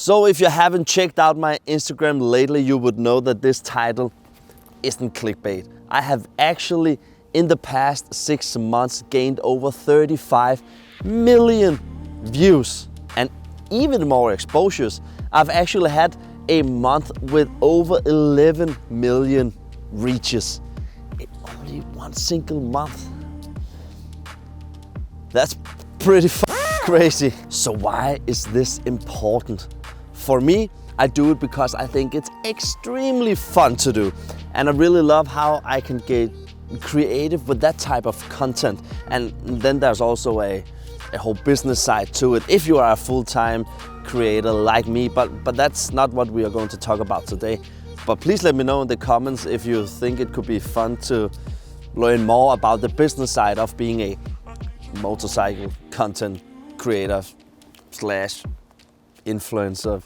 So if you haven't checked out my Instagram lately, you would know that this title isn't clickbait. I have actually, in the past 6 months, gained over 35 million views and even more exposures. I've actually had a month with over 11 million reaches in only one single month. That's pretty crazy. So why is this important? For me, I do it because I think it's extremely fun to do. And I really love how I can get creative with that type of content. And then there's also a whole business side to it if you are a full-time creator like me, but that's not what we are going to talk about today. But please let me know in the comments if you think it could be fun to learn more about the business side of being a motorcycle content creator slash influencer,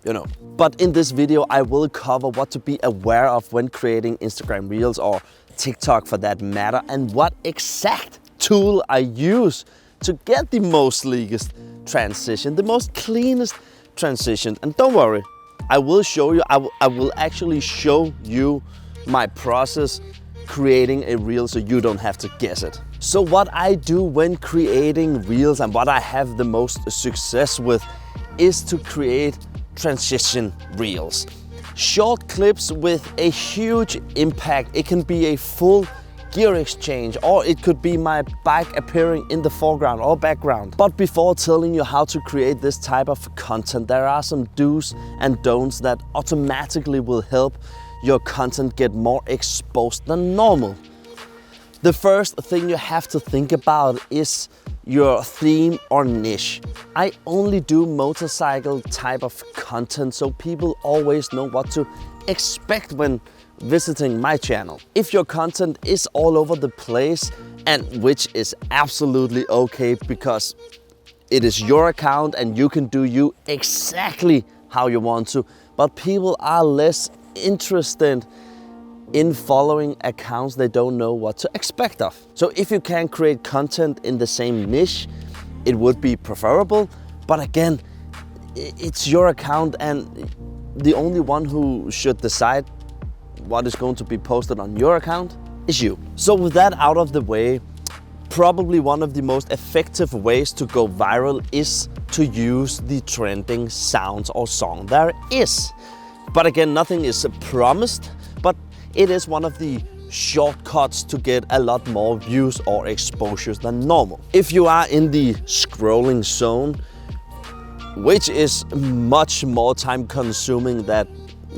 you know. But in this video, I will cover what to be aware of when creating Instagram Reels or TikTok for that matter, and what exact tool I use to get the most sleekest transition, the most cleanest transition. And don't worry, I will show you, I will actually show you my process creating a reel so you don't have to guess it. So what I do when creating reels and what I have the most success with is to create transition reels. Short clips with a huge impact. It can be a full gear exchange, or it could be my bike appearing in the foreground or background. But before telling you how to create this type of content, there are some do's and don'ts that automatically will help your content get more exposed than normal. The first thing you have to think about is your theme or niche. I only do motorcycle type of content, so people always know what to expect when visiting my channel. If your content is all over the place, and which is absolutely okay because it is your account and you can do you exactly how you want to, but people are less interested in following accounts they don't know what to expect of. So if you can create content in the same niche, it would be preferable. But again, it's your account, and the only one who should decide what is going to be posted on your account is you. So with that out of the way, probably one of the most effective ways to go viral is to use the trending sounds or song there is. But again, nothing is promised, but it is one of the shortcuts to get a lot more views or exposures than normal. If you are in the scrolling zone, which is much more time consuming that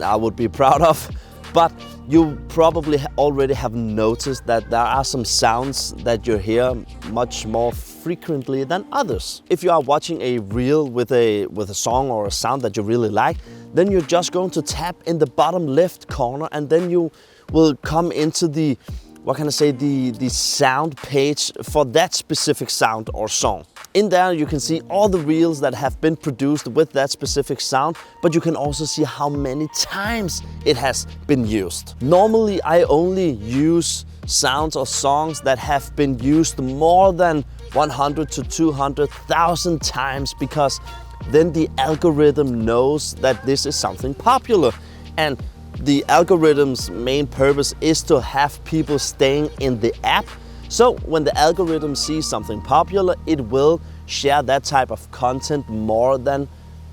I would be proud of, but you probably already have noticed that there are some sounds that you hear much more frequently than others. If you are watching a reel with a song or a sound that you really like, then you're just going to tap in the bottom left corner, and then you will come into the, what can I say, the sound page for that specific sound or song. In there you can see all the reels that have been produced with that specific sound, but you can also see how many times it has been used. Normally I only use sounds or songs that have been used more than 100 to 200,000 times, because then the algorithm knows that this is something popular. And the algorithm's main purpose is to have people staying in the app. So when the algorithm sees something popular, it will share that type of content more than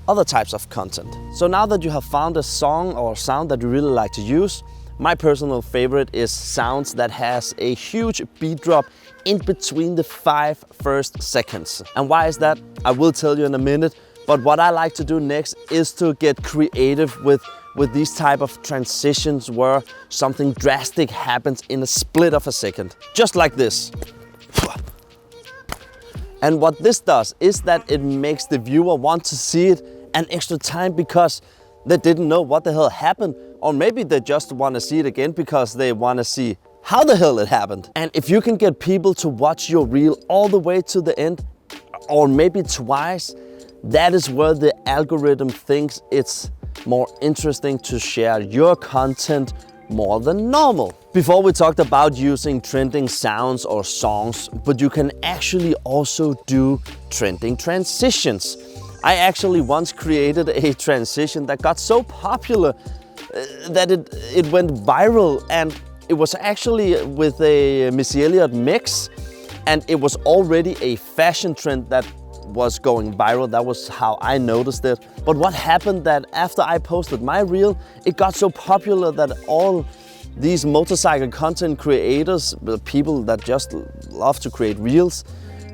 other types of content. So now that you have found a song or sound that you really like to use, my personal favorite is sounds that has a huge beat drop in between the 5 first seconds. And why is that? I will tell you in a minute. But what I like to do next is to get creative with these type of transitions where something drastic happens in a split of a second. Just like this. And what this does is that it makes the viewer want to see it an extra time because they didn't know what the hell happened. Or maybe they just want to see it again because they want to see how the hell it happened. And if you can get people to watch your reel all the way to the end, or maybe twice, that is where the algorithm thinks it's more interesting to share your content more than normal. Before we talked about using trending sounds or songs, but you can actually also do trending transitions. I actually once created a transition that got so popular that it went viral, and it was actually with a Missy Elliott mix, and it was already a fashion trend that was going viral. That was how I noticed it. But what happened that after I posted my reel, it got so popular that all these motorcycle content creators, the people that just love to create reels,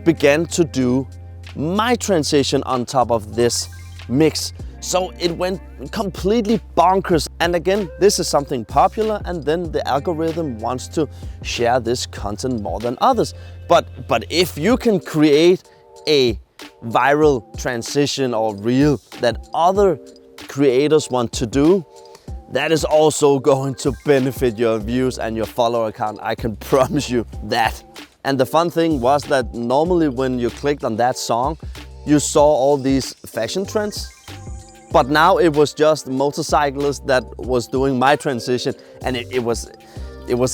began to do my transition on top of this mix. So it went completely bonkers. And again, this is something popular, and then the algorithm wants to share this content more than others. But if you can create a viral transition or reel that other creators want to do, that is also going to benefit your views and your follower account. I can promise you that. And the fun thing was that normally when you clicked on that song, you saw all these fashion trends. But now it was just motorcyclists that was doing my transition, and it was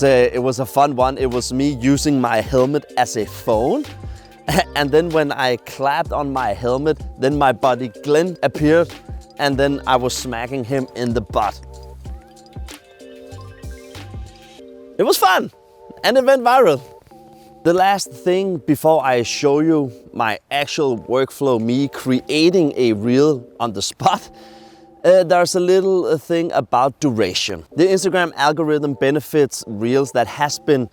a fun one. It was me using my helmet as a phone. And then when I clapped on my helmet, then my buddy Glenn appeared, and then I was smacking him in the butt. It was fun, and it went viral. The last thing before I show you my actual workflow, me creating a reel on the spot, there's a little thing about duration. The Instagram algorithm benefits reels that has been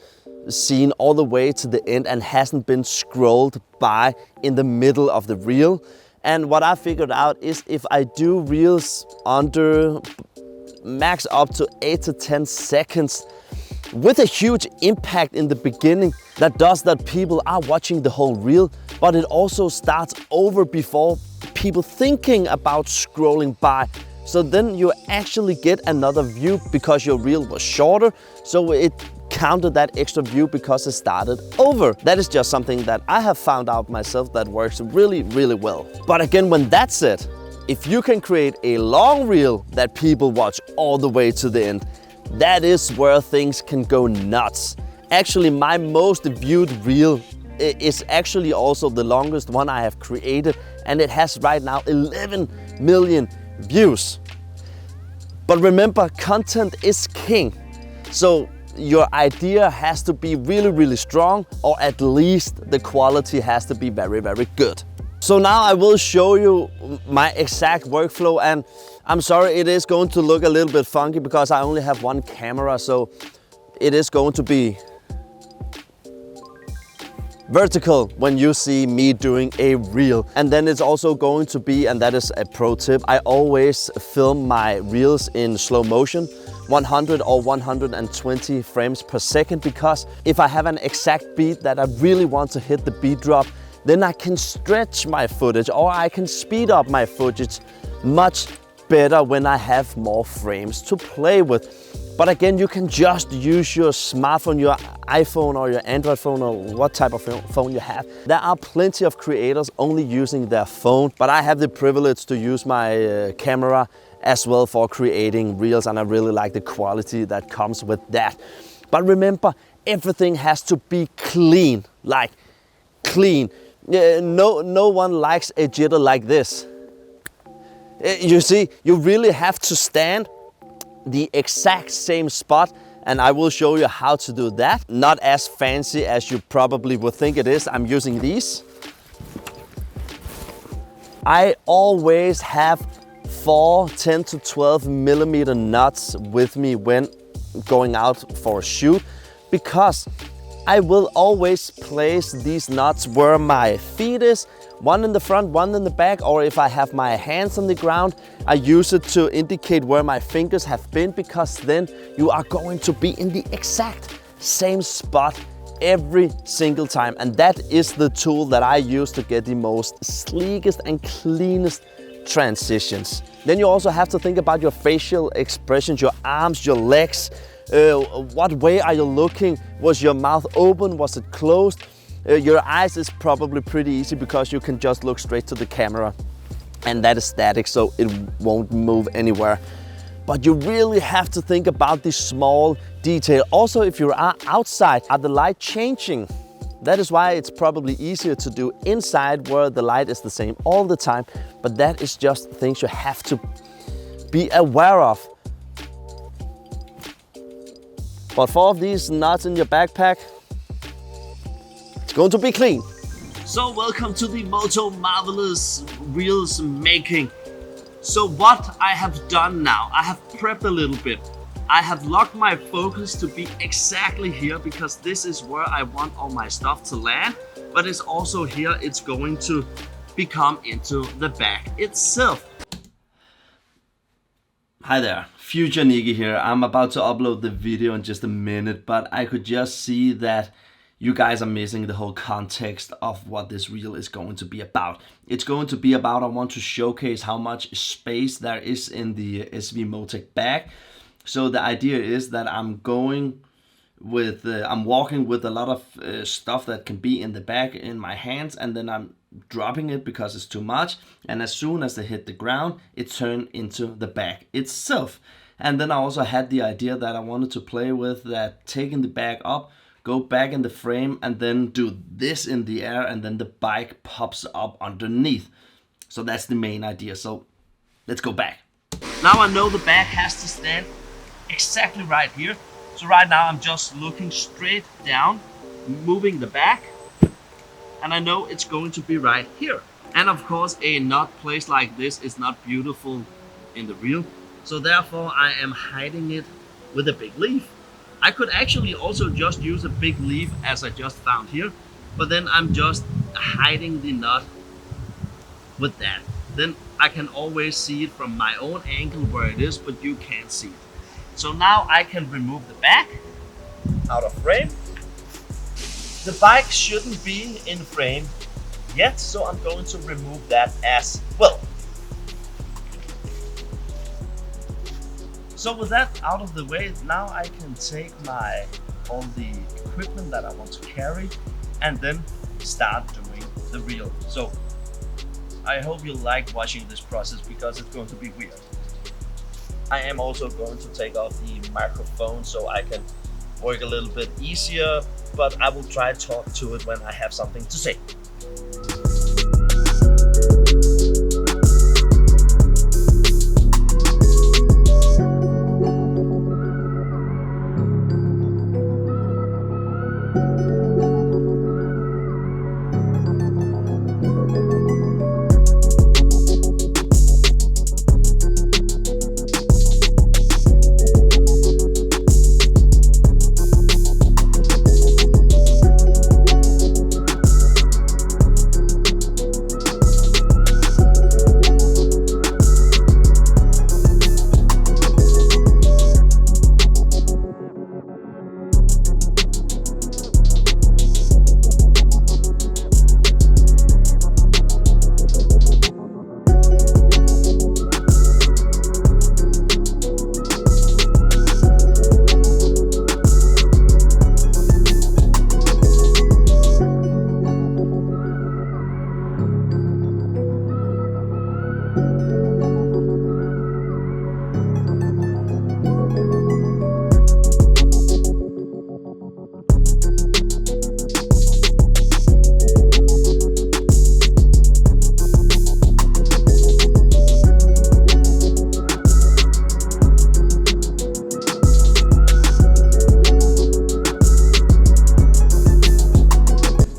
seen all the way to the end and hasn't been scrolled by in the middle of the reel. And what I figured out is if I do reels under max up to 8 to 10 seconds with a huge impact in the beginning, that does that people are watching the whole reel, but it also starts over before people thinking about scrolling by. So then you actually get another view because your reel was shorter, so it counted that extra view because it started over. That is just something that I have found out myself that works really, really well. But again, when that's said, if you can create a long reel that people watch all the way to the end, that is where things can go nuts. Actually, my most viewed reel is actually also the longest one I have created, and it has right now 11 million views. But remember, content is king. So your idea has to be really, really strong, or at least the quality has to be very, very good. So now I will show you my exact workflow, and I'm sorry it is going to look a little bit funky because I only have one camera, so it is going to be vertical when you see me doing a reel. And then it's also going to be, and that is a pro tip, I always film my reels in slow motion, 100 or 120 frames per second, because if I have an exact beat that I really want to hit the beat drop, then I can stretch my footage or I can speed up my footage much better when I have more frames to play with. But again, you can just use your smartphone, your iPhone or your Android phone or what type of phone you have. There are plenty of creators only using their phone, but I have the privilege to use my camera as well for creating reels, and I really like the quality that comes with that. But remember, everything has to be clean, like clean. No one likes a jitter like this. You see, you really have to stand the exact same spot, and I will show you how to do that. Not as fancy as you probably would think it is. I'm using these. I always have 4 10 to 12 millimeter nuts with me when going out for a shoot, because I will always place these nuts where my feet is, one in the front, one in the back, or if I have my hands on the ground, I use it to indicate where my fingers have been, because then you are going to be in the exact same spot every single time. And that is the tool that I use to get the most sleekest and cleanest transitions. Then you also have to think about your facial expressions, your arms, your legs. What way are you looking? Was your mouth open? Was it closed? Your eyes is probably pretty easy because you can just look straight to the camera, and that is static, so it won't move anywhere. But you really have to think about this small detail. Also, if you are outside, are the light changing? That is why it's probably easier to do inside where the light is the same all the time. But that is just things you have to be aware of. But for these nuts in your backpack, it's going to be clean. So welcome to the Moto Marvelous Reels making. So what I have done now, I have prepped a little bit. I have locked my focus to be exactly here because this is where I want all my stuff to land. But it's also here it's going to become into the bag itself. Hi there, Future Nicky here. I'm about to upload the video in just a minute, but I could just see that you guys are missing the whole context of what this reel is going to be about. It's going to be about, I want to showcase how much space there is in the SV Motec bag. So the idea is that I'm walking with a lot of stuff that can be in the bag in my hands, and then I'm dropping it because it's too much. And as soon as they hit the ground, it turned into the bag itself. And then I also had the idea that I wanted to play with that, taking the bag up, go back in the frame and then do this in the air, and then the bike pops up underneath. So that's the main idea. So let's go back. Now I know the bag has to stand exactly right here. So right now I'm just looking straight down, moving the bag, and I know it's going to be right here. And of course a nut placed like this is not beautiful in the reel. So therefore I am hiding it with a big leaf. I could actually also just use a big leaf as I just found here, but then I'm just hiding the nut with that. Then I can always see it from my own angle where it is, but you can't see it. So now I can remove the bag out of frame. The bike shouldn't be in frame yet, so I'm going to remove that as well. So with that out of the way, now I can take all the equipment that I want to carry and then start doing the reel. So I hope you like watching this process because it's going to be weird. I am also going to take off the microphone so I can work a little bit easier, but I will try to talk to it when I have something to say.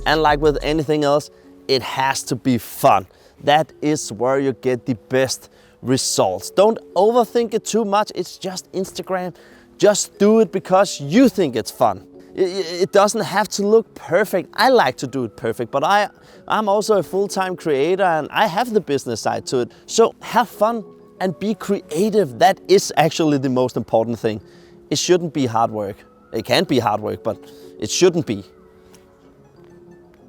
And like with anything else, it has to be fun. That is where you get the best results. Don't overthink it too much. It's just Instagram. Just do it because you think it's fun. It doesn't have to look perfect. I like to do it perfect, but I'm also a full-time creator and I have the business side to it. So have fun and be creative. That is actually the most important thing. It shouldn't be hard work. It can be hard work, but it shouldn't be.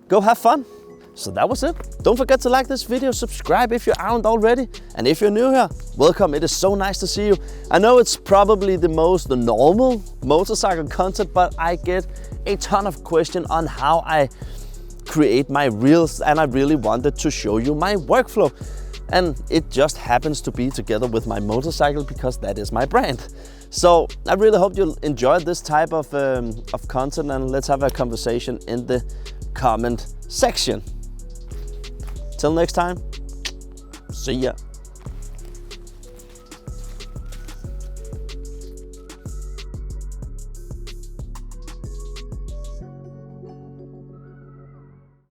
Go have fun. So that was it. Don't forget to like this video, subscribe if you aren't already. And if you're new here, welcome. It is so nice to see you. I know it's probably the normal motorcycle content, but I get a ton of questions on how I create my reels, and I really wanted to show you my workflow. And it just happens to be together with my motorcycle because that is my brand. So I really hope you'll enjoy this type of content, and let's have a conversation in the comment section. Till next time, see ya.